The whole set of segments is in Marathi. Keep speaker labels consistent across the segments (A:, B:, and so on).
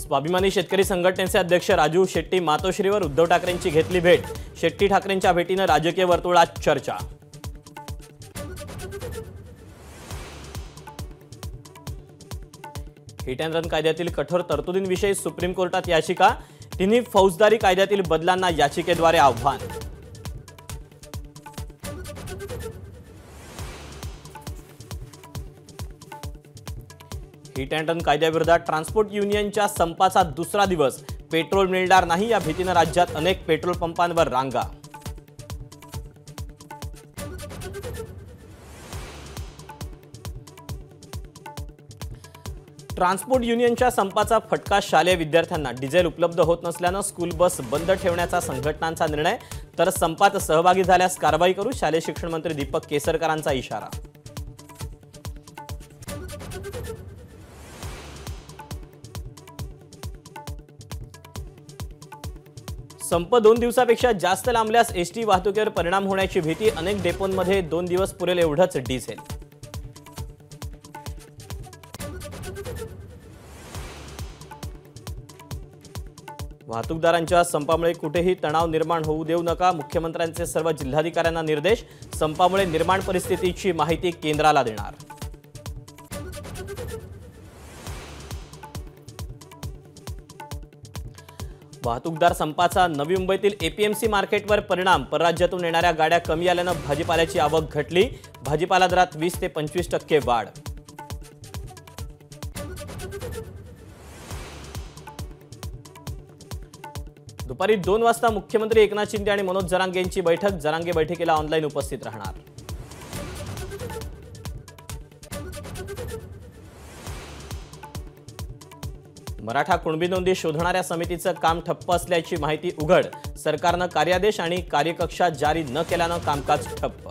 A: स्वाभिमानी शेतकरी संघटनेचे अध्यक्ष राजू शेट्टी मातोश्रीवर उद्धव ठाकरेंची घेतली भेट। शेट्टी ठाकरेंच्या भेटीने राजकीय वर्तुळात चर्चा। हिट अँड रन कायद्यातील कठोर तरतुदींविषयी सुप्रीम कोर्टात याचिका। तिन्ही फौजदारी कायद्यातील बदलांना याचिकेद्वारे आव्हान। हिट अँड रन कायद्याविरोधात ट्रान्सपोर्ट युनियनच्या संपाचा दुसरा दिवस। पेट्रोल मिळणार नाही या भीतीने राज्यात अनेक पेट्रोल पंपांवर रांगा। ट्रान्सपोर्ट युनियनच्या संपाचा फटका शालेय विद्यार्थ्यांना। डिझेल उपलब्ध होत नसल्याने स्कूल बस बंद ठेवण्याचा संघटनांचा निर्णय। तर संपात सहभागी झाल्यास कारवाई करू, शालेय शिक्षण मंत्री दीपक केसरकरांचा इशारा। संप 2 दिवसापेक्षा जास्त लांबल्यास एसटी वाहतुकीवर परिणाम होण्याची भीती। अनेक डेपोंमध्ये 2 दिवस पुरेल एवढंच डिझेल। वाहतूकदारांच्या संपामुळे कुठेही तणाव निर्माण होऊ देऊ नका, मुख्यमंत्र्यांचे सर्व जिल्हाधिकाऱ्यांना निर्देश। संपामुळे निर्माण परिस्थितीची माहिती केंद्राला देणार। वाहतूकदार संपाचा नवी मुंबईतील एपीएमसी मार्केटवर परिणाम। परराज्यातून येणाऱ्या गाड्या कमी आल्याने भाजीपाल्याची आवक घटली। भाजीपाला दरात 20 ते 25% वाढ। दुपारी 2 वाजता मुख्यमंत्री एकनाथ शिंदे आणि मनोज जरांगे यांची बैठक। जरांगे बैठकीला ऑनलाईन उपस्थित राहणार। मराठा कुणबी नोंदी शोधणाऱ्या समितीचं काम ठप्प असल्याची माहिती उघड। सरकारनं कार्यादेश आणि कार्यकक्षा जारी न केल्यानं कामकाज ठप्प।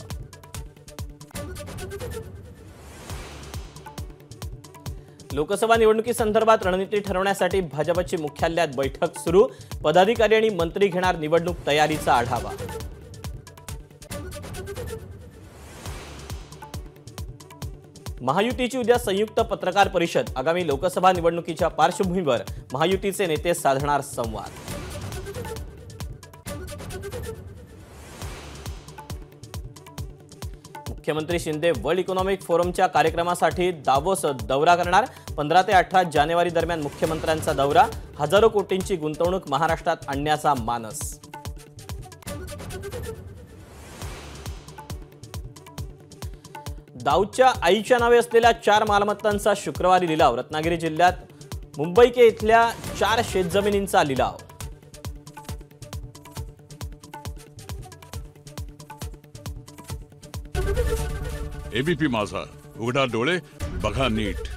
A: लोकसभा निवडणुकीसंदर्भात रणनीती ठरवण्यासाठी भाजपची मुख्यालयात बैठक सुरू। पदाधिकारी आणि मंत्री घेणार निवडणूक तयारीचा आढावा। महायुतीची उद्या संयुक्त पत्रकार परिषद। आगामी लोकसभा निवडणुकीच्या पार्श्वभूमीवर महायुतीचे नेते साधणार संवाद। मुख्यमंत्री शिंदे वर्ल्ड इकॉनॉमिक फोरमच्या कार्यक्रमासाठी दावोस दौरा करणार। 15 ते 18 जानेवारी दरम्यान मुख्यमंत्र्यांचा दौरा। हजारो कोटींची गुंतवणूक महाराष्ट्रात आणण्याचा मानस। दाऊदच्या आईच्या नावे असलेल्या 4 मालमत्तांचा शुक्रवारी लिलाव। रत्नागिरी जिल्ह्यात मुंबईके इथल्या 4 शेतजमिनींचा लिलाव।
B: एबीपी माझा, उघडा डोळे बघा नीट।